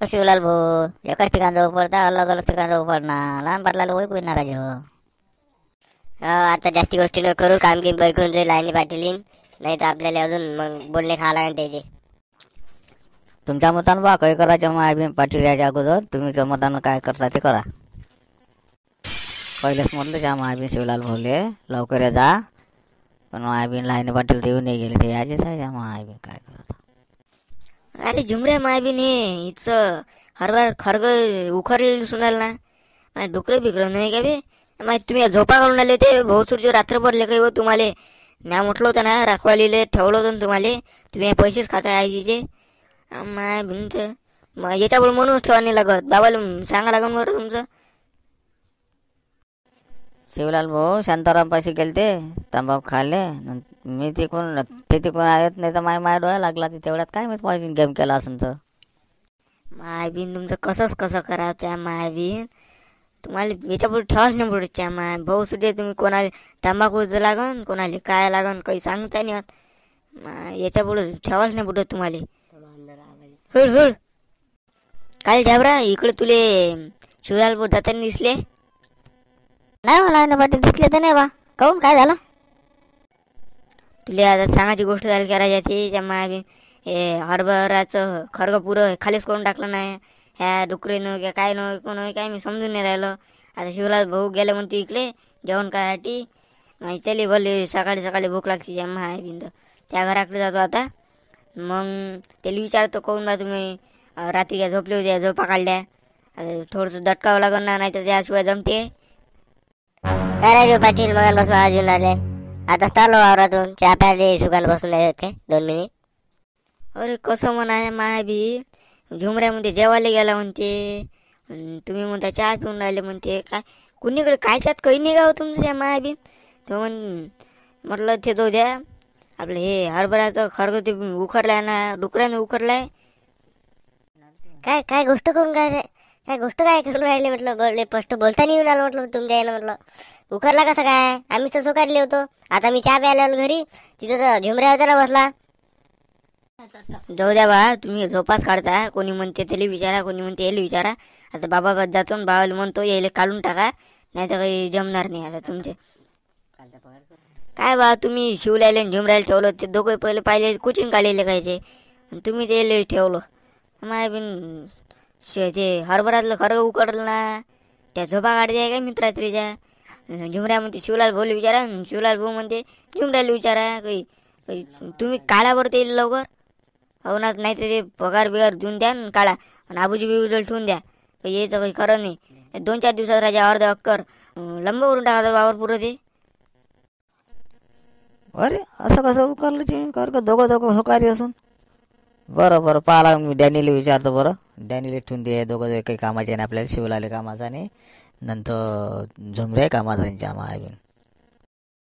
शिवलाल भाऊ एकाच ठिकाण जाऊ पडता अलग अलग ठिकाण जाऊ पडणार लहान पाटलाला होय कोण नाराज हो. आता जास्ती गोष्टी न करू काम की बैकून जाईल लाईनी पाटीलीन नाही तर आपल्याला अजून मग बोलणे खायला लागेल त्याचे. तुमच्या मतानं बा काय करायचं मग आम्ही पाटील यायच्या अगोदर तुम्ही मतानं काय करता ते करा. पहिलेच म्हटलं त्या महाबीन शिवलाल भाऊले लवकर या जा पण महाबीन लाईनी पाटील ते येऊन नाही गेले ते याचेच आहे त्या महाबीन काय करत. अरे झुमऱ्या मायबीन हे हिचं हरभर खरग उखरलेलं सुनाल ना माझ्या डुकरं बिकरं नाही का बे माहिती तुम्ही झोपा घालून आले ते भाऊसूरचे रात्रभर लेखाई हो तुम्हाला म्या म्हटलं होतं ना राखवालीले ठेवलं होतं ना तुम्हाला तुम्ही पैसेच खाता आईचे माय भिंत याच्यावर म्हणूनच ठेवा नाही लागत बाबाला सांगा लागून बरं तुमचं. शिवलाल भाऊ शांताराम पाशी गेलते तंबाखू खाल्ले मी तिकून ते तिकून आहेत नाही तर माय डोळा लागला तेवढ्यात काय माहित पाहिजे गेम केला असेल तर. मायबीन तुमचं कसंच करायचं मायबीन तुम्हाला याच्यापुढे ठेवाच नाही पुढच्या माय भाऊ सुद्धा तुम्ही कोणाला तंबाखूचं लागन कोणाला काय लागन काही सांगता नाही होत याच्यापुढे ठेवाच नाही पुढे तुम्हाला. हळ हळ काल झाबरा इकडे तुले शिवलाल भाऊ जाताना दिसले नाही मला ना पाटील दिसले तर नाही बा काहून काय झालं. तुला आता सांगायची गोष्ट झाली करायची त्याच्या माय हे हरभराचं खरग पुरं खालीच करून टाकलं नाही ह्या डुकरीनं किंवा काय न कोण काय मी समजून नाही राहिलं. आता शिवलाल भाऊ गेले म्हणते इकडे जेवण करायसाठी त्याला भले सकाळी सकाळी भूक लागते त्या माय बिंद त्या घराकडे जातो आता मग त्याला विचारतो कोण बा तुम्ही रात्री काय झोपले होते झोपा काढल्या आता थोडंसं दटकावं लागणार ना नाही तर त्याशिवाय जमते. काय रे पाटील मग बस अजून आले आता चालू वावरातून चहा प्यायले सुकान बसून नाही काय 2 मिनिट. अरे कसं म्हणा माय बी झुमऱ्यामध्ये जेवायला गेला म्हणते तुम्ही म्हणता चहा पिऊन राहिले म्हणते काय कुणीकडे कायच्यात काही नाही गाव तुमचं त्या माय बी तो म्हटलं ते तो द्या आपलं हे हरभऱ्याचं खरग ते उखरलाय ना डुकऱ्यानं उखरलाय. काय काय गोष्ट करून काय गोष्ट काय करून राहिले म्हटलं बोलले स्पष्ट बोलता नाही येऊन आलं म्हटलं तुमच्या यानं म्हटलं उखरला कसं काय आम्हीच तर सोकारले होतो. आता मी चहा प्यायला आलो घरी तिथं तर झुमऱ्या होत्या ना बसला. जाऊ द्या बा तुम्ही झोपाच काढता कोणी म्हणते त्याला विचारा कोणी म्हणते याला विचारा आता बाबा जातो ना बाबाला म्हणतो यायला काढून टाका नाही तर काही जमणार नाही आता तुमचे काय बा तुम्ही शिवलायला झुमरायला ठेवलं ते दोघं पहिले पाहिले कुचिन काढलेले कायचे तुम्ही ते ठेवलं माय बिन ते हरभरातलं खरं उकडलं ना त्या झोपा काढते काय मित्रात्रीच्या झुमऱ्या म्हणते शिवलाल भाऊला विचारा शिवलाल भाऊ म्हणते झुमऱ्याला विचारा काही तुम्ही काढा बरं ते लवकर हो ना नाही तर ते पगार बिगार देऊन द्या ना काढा आणि आबूजी बिबूजल ठेवून द्या यायचं काही खरं नाही 2-4 दिवसात राजा अर्धा अक्कर लंब करून टाका वावर पुरं ते. अरे असं कसं उकारलं तुम्ही कर दोघं होकारी असून बरं बरं पाहा मी डॅनीला विचारतो बरं डॅनीला ठेवून दे दोघं काही कामाचे नाही आपल्याला शिवलाले कामाचा नाही नंतर झुमरे कामाचा त्यांच्या महाबीन